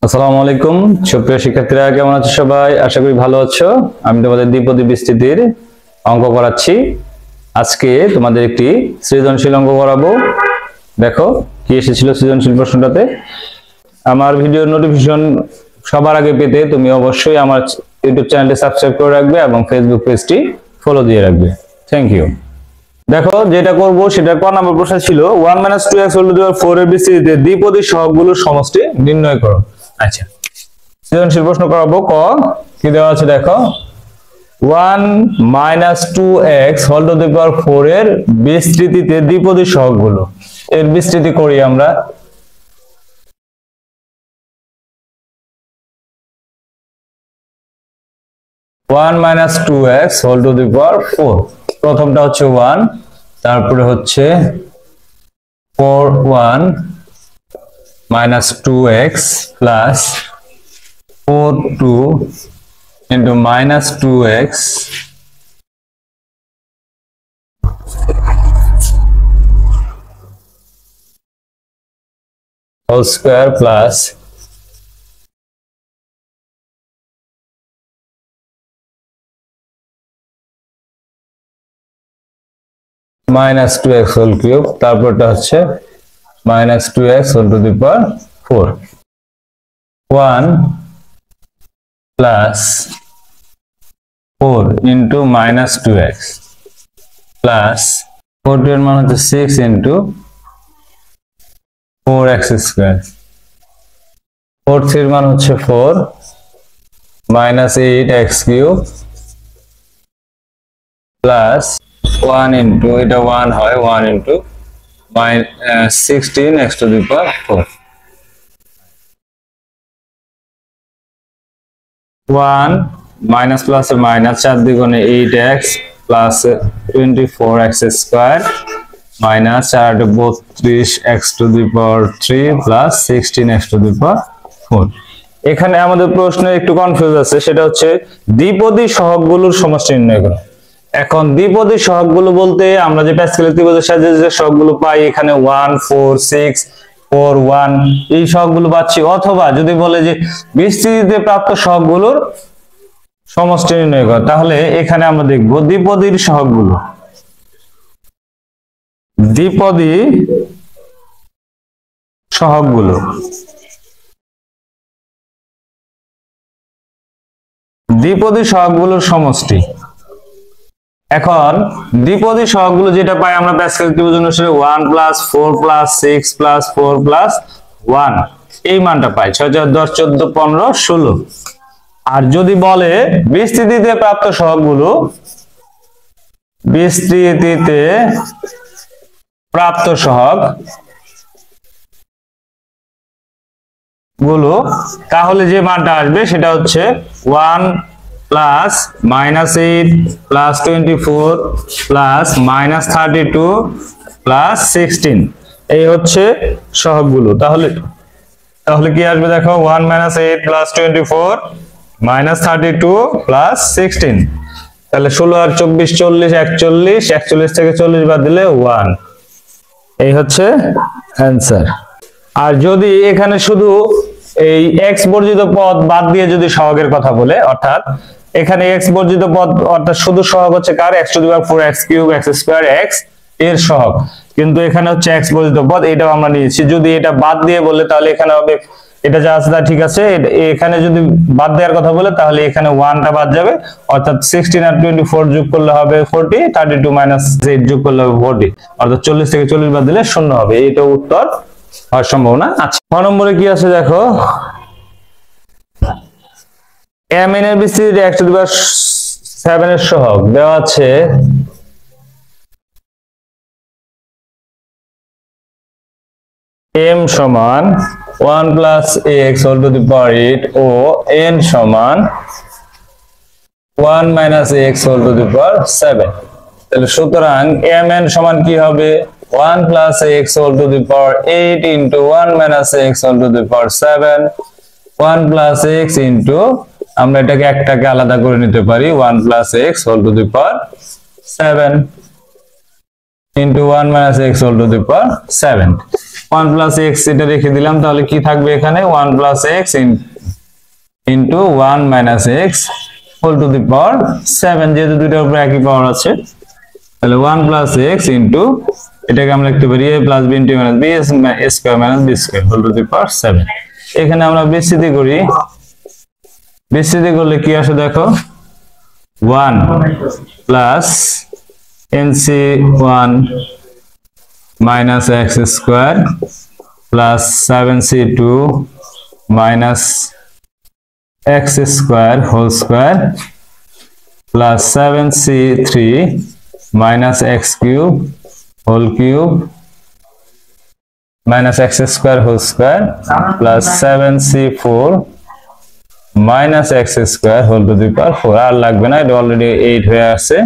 আসসালামু আলাইকুম সুপ্রিয় শিক্ষার্থীরা, কেমন আছো সবাই? আশা করি ভালো আছো। আমি তোমাদের দ্বিপদী বিস্তৃতির অঙ্ক করাচ্ছি। আজকে তোমাদের একটি সৃজনশীল অঙ্ক করাবো। দেখো কি এসেছিল সৃজনশীল প্রশ্নটাতে। আমার ভিডিওর নোটিফিকেশন সবার আগে পেতে তুমি অবশ্যই আমার ইউটিউব চ্যানেলটি সাবস্ক্রাইব করে রাখবে এবং ফেসবুক পেজটি ফলো দিয়ে রাখবে। Thank you. দেখো যেটা করব সেটা ক নম্বর প্রশ্ন ছিল 1 - 2x whole to the power 4 এর বিস্তৃতিতে দ্বিপদী সহগগুলোর সমষ্টি নির্ণয় করো। আচ্ছা, সৃজনশীল প্রশ্ন করাবো। ক কি দেওয়া আছে দেখো, 1 - 2x whole to the power 4 এর বিস্তৃতিতে দ্বিপদী সহগগুলো। এর বিস্তৃতি করি আমরা। One minus two x whole to the power 4, প্রথমটা হচ্ছে 1, তারপরে হচ্ছে 1 minus 2x plus 2 into minus 2x whole square plus minus 2x whole cube, তারপরটা হচ্ছে minus 2x whole to the power 4. 1 plus 4 into minus 2x plus 4 এর মান হচ্ছে 6 into 4x square. 4 এর মান হচ্ছে 4 minus 8x cube plus 1 into এটা 1 হয় 1 into 16x to the power 4. 1 minus plus minus 4 দ্বিগুণে 8x plus 24x square minus 4 32x to the power 3 plus 16x to the power 4. এখানে আমাদের প্রশ্নে একটু কনফিউজ আছে, সেটা হচ্ছে দ্বিপদী সহগগুলোর সমষ্টি নির্ণয় করো। এখন দ্বিপদী সহগগুলো বলতে আমরা যে প্যাসকেলের ত্রিভুজের সাহায্যে যে সহগগুলো পাই, এখানে 1 4 6 4 1 এই সহগগুলো পাচ্ছি। অথবা যদি বলে যে বিস্তৃতিতে প্রাপ্ত সহগগুলোর সমষ্টি নির্ণয় করো, তাহলে এখানে আমরা দেখব দ্বিপদীর সহগগুলো। দ্বিপদী সহগগুলো দ্বিপদী সহগগুলোর সমষ্টি। এখন দ্বিপদী সহগগুলো যেটা পাই আমরা প্যাসকেলের ত্রিভুজ অনুসারে 1 plus 4 plus 6 plus 4 plus 1 এই মানটা পাই। 6 4 10 14 15 16। আর যদি বলে বিস্তৃতিতে প্রাপ্ত সহগগুলো, বিস্তৃতিতে প্রাপ্ত সহগ গুলো, তাহলে যে মানটা আসবে সেটা হচ্ছে 1 plus minus 8 plus 24 plus minus 32 plus 16 এই হচ্ছে সহগগুলো। তাহলে কি আসবে দেখো, 1 minus 8 plus 24 minus 32 plus 16, তাহলে 16 আর 24 40 41, 41 থেকে 40 বাদ দিলে 1, এই হচ্ছে অ্যান্সার। আর যদি এখানে শুধু এই x বর্জিত পদ বাদ দিয়ে যদি সহগের কথা বলে, অর্থাৎ এখানে x বর্জিত পদ অর্থাৎ শুধু সহগ হচ্ছে কার, x to the power 4 x cube x square x এর সহগ, কিন্তু এখানে হচ্ছে x বর্জিত পদ, এটাও আমরা নিয়েছি। যদি এটা বাদ দিয়ে বলে তাহলে এখানে হবে, এটা যা আছে তা ঠিক আছে, এখানে যদি বাদ দেওয়ার কথা বলে তাহলে এখানে 1টা বাদ যাবে, অর্থাৎ 16 আর 24 যোগ করলে হবে 40, 32 minus 8 যোগ করলে হবে 40, অর্থাৎ 40 থেকে 40 বাদ দিলে 0 হবে। এটা উত্তর হওয়ার সম্ভাবনা আছে। 6 নম্বরে কি আছে দেখো, mn এর বিস্তৃতি x to the power 7 এর সহগ দেওয়া আছে m সমান 1 plus ax whole to the power 8 O n সমান 1 minus ax whole to the power 7। তাহলে সুতরাং mn সমান কি হবে, 1 plus ax whole to the power 8 into 1 minus ax whole to the power 7, 1 plus x into, আমরা এটাকে একটাকে আলাদা করে নিতে পারি, 1 plus x whole to the power 7 into 1 minus x whole to the power 7। 1 plus x এটা রেখে দিলাম, তাহলে কি থাকবে এখানে 1 plus x into 1 minus x whole to the power 7, যেহেতু দুইটার উপরে একই পাওয়ার আছে তাহলে 1 প্লাস এক্স ইন্টু এটাকে আমরা লিখতে পারি a plus b into minus b square minus b square whole to the power 7। এখানে আমরা বিস্তৃতি করি, বিস্তৃতি করলে কি আসে দেখো 1 plus nc1 minus x square plus 7c2 minus x square whole square plus 7c3 minus x cube whole cube minus x square whole square plus 7c4 minus x square whole to the power 4 আর লাগবে না, এটা already 8 হয়ে আছে।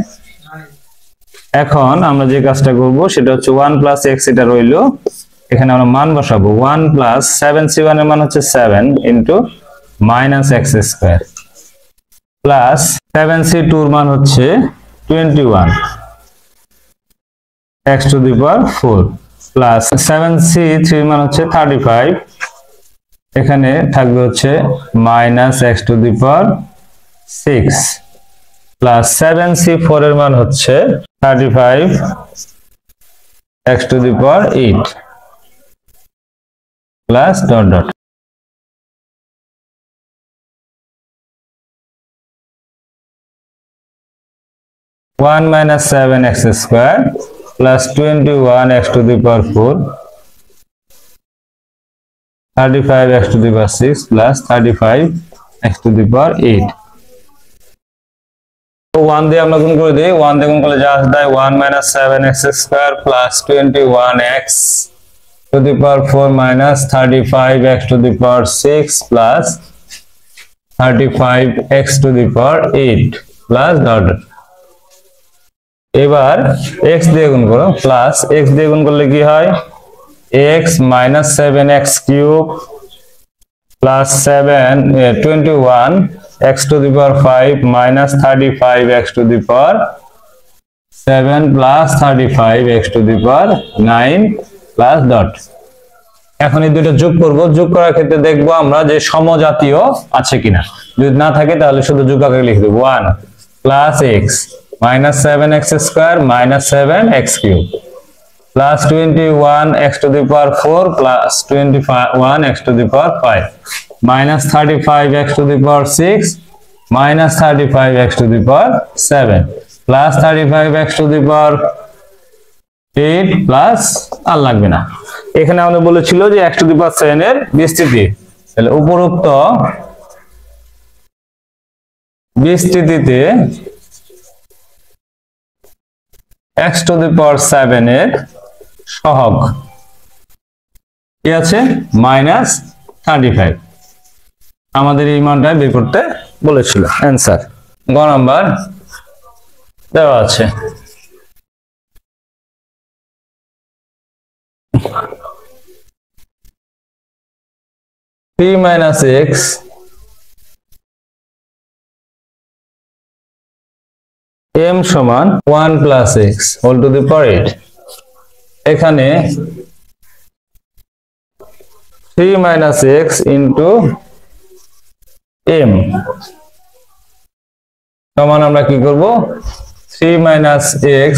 এখন আমরা যে কাজটা করব সেটা হচ্ছে 1 প্লাস x এটা রইলো, এখানে আমরা মান বসাবো 1 প্লাস 7c1 এর মান হচ্ছে 7 into minus x square plus 7c2 এর মান হচ্ছে 21 x two the power 4 plus 7c3 এর মান হচ্ছে 35, এখানে থাকবে হচ্ছে minus x two the power 6 plus 7c4 এর মান হচ্ছে 35 x to the power 8 plus dot dot 1 minus 7x square plus 21 x to the power 4 35 x to the power 6 plus 35 x to the power 8। 1 দিয়ে আমরা গুণ করে দেই, 1 দিয়ে গুণ করলে যা আসে তাই 1 minus 7x square plus 21x to the power 4 minus 35x to the power 6 plus 35x to the power 8 plus dot। এবার x দিয়ে গুণ করো, প্লাস x দিয়ে গুণ করলে কি হয় x minus 7x cube plus 21 x to the power 5 minus 35 x to the power 7 plus 35 x to the power 9 plus dot। এখন এই দুটো যোগ করব, যোগ করার ক্ষেত্রে দেখব আমরা যে সমজাতীয় আছে কিনা, যদি না থাকে তাহলে শুধু যোগ আকারে লিখে দেব 1 plus x minus 7x square minus 7x cube plus 21 x to the power 4 plus 21 x to the power 5 minus 35 x to the power 6 minus 35 x to the power 7 plus 35 x to the power 8 plus আর লাগবে না। এখানে আমরা বলেছিল যে x to the power 7 এর বিস্তৃতি, তাহলে উপরোক্ত বিস্তৃতিতে x to the power 7 এর সহগ কি আছে মাইনাস 35, আমাদের এই মানটা বের করতে বলেছিল। অ্যান্সার গ নাম্বার দেওয়া আছে। p minus x m সমান 1 plus x whole to the power 8। এখানে 3 minus x into m সমান আমরা কি করব 3 minus x,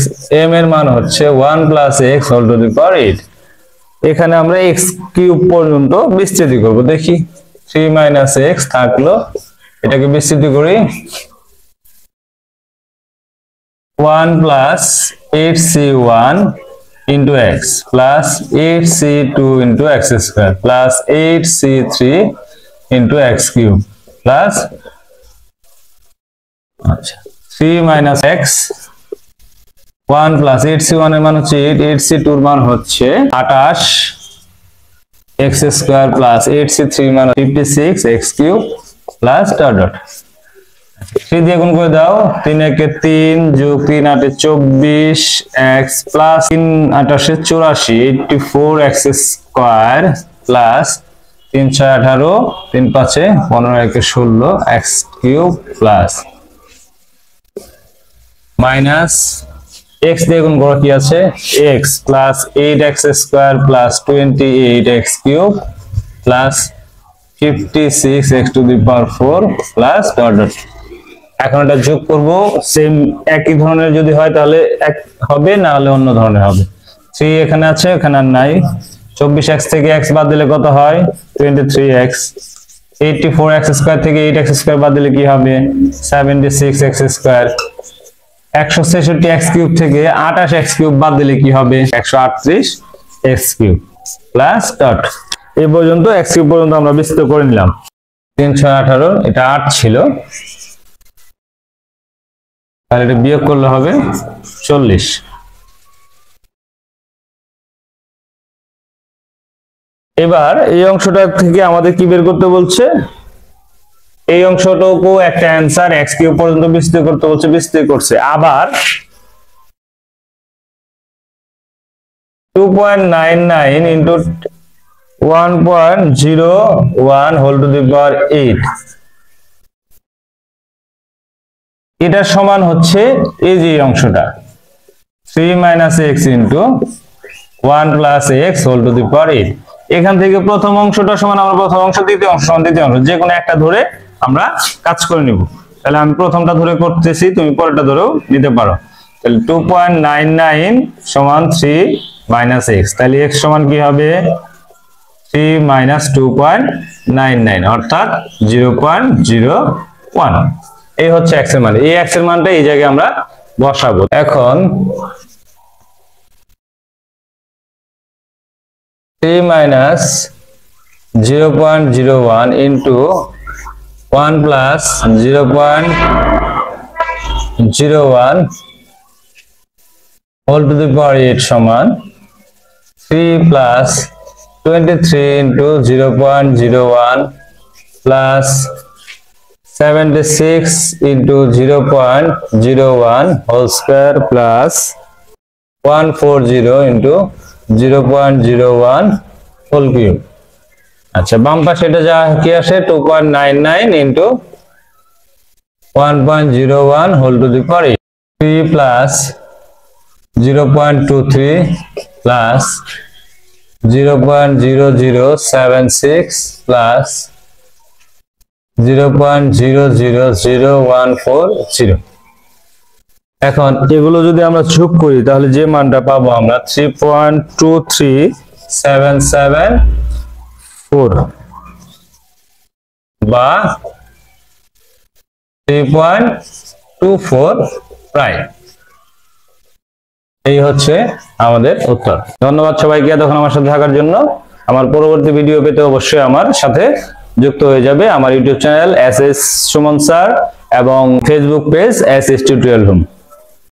m এর মান হচ্ছে 1 plus x whole to the power 8। এখানে আমরা x কিউব পর্যন্ত বিস্তৃতি করব, দেখি 3 minus x থাকলো, এটাকে বিস্তৃতি করি 1 plus 8c1 into x plus 8c2 into x square plus 8c3 into x cube plus 3 minus x 1 plus 8c1 এর মান হচ্ছে 8, 8c2 এর মান হচ্ছে 28 x square plus 8c3 এর মান 56 x cube plus dot dot। 3 দিয়ে গুণ করে দাও, 3 একে 3 যোগ 3 8 24 x plus 3 28 84 84 x square plus 3 6 18 3 5 15 1 16 x cube plus minus x দিয়ে গুণ করো কি আছে x plus 8x square plus 28x cube plus 56x two the power 4 plus dot dot. এখন এটা যোগ করব, সেম একই ধরনের যদি হয় তাহলে এক হবে, না হলে অন্য ধরনের হবে। 3 এখানে আছে, এখানে আর নাই। 24x থেকে x বাদ দিলে কত হয় 23x। 84x স্কয়ার থেকে 8x স্কয়ার বাদ দিলে কি হবে 76x স্কয়ার। 166x কিউব থেকে 28x কিউব বাদ দিলে কি হবে 138x কিউব প্লাস ডট। এই পর্যন্ত x কিউব পর্যন্ত আমরা বিস্তৃত করে নিলাম। 3 6 18, এটা 8 ছিল, তাহলে এটা বিয়োগ করলে হবে 40। এবার এই অংশটা থেকে আমাদের কি বের করতে বলছে, এই অংশটুকু একটা অ্যানসার x কিউব পর্যন্ত বিস্তৃত করতে বলছে, বিস্তৃত করছে। আবার 2.99 into 1.01 whole to the power 8, এটা সমান হচ্ছে এই যে অংশটা 3 - x into 1 + x whole to the power 8। এখান থেকে প্রথম অংশটা সমান আমরা প্রথম অংশ, দ্বিতীয় অংশ সমান দ্বিতীয় অংশ, যে কোনো একটা ধরে আমরা কাজ করে নিব। তাহলে আমি প্রথমটা ধরে করতেছি, তুমি পরেরটা ধরেও নিতে পারো। তাহলে 2.99 সমান 3 - x, তাহলে x সমান কি হবে 3 - 2.99 অর্থাৎ 0.01। এই হচ্ছে x এর মান। এই x এর মানটা এই জায়গায় আমরা বসাবো। এখন 3 - 0.01 into 1 + 0.01 whole to the power 8 সমান 3 + 23 into 0.01 plus 76 into 0.01 whole square plus 140 into 0.01 whole cube. আচ্ছা, বাম পাশে এটা যা কি আসে 2.99 into 1.01 whole to the power 8, 3 plus 0.23 plus 0.0076 plus 0.000140। এখন এগুলো যদি আমরা যোগ করি তাহলে যে মানটা পাবো আমরা 3.23774 বা 3.24 প্রায়। এই হচ্ছে আমাদের উত্তর। ধন্যবাদ সবাইকে এতক্ষণ আমার সাথে থাকার জন্য। আমার পরবর্তী ভিডিও পেতে অবশ্যই আমার সাথে যুক্ত হয়ে যাবে। আমার YouTube channel SS Suman sir এবং Facebook page SS tutorial room.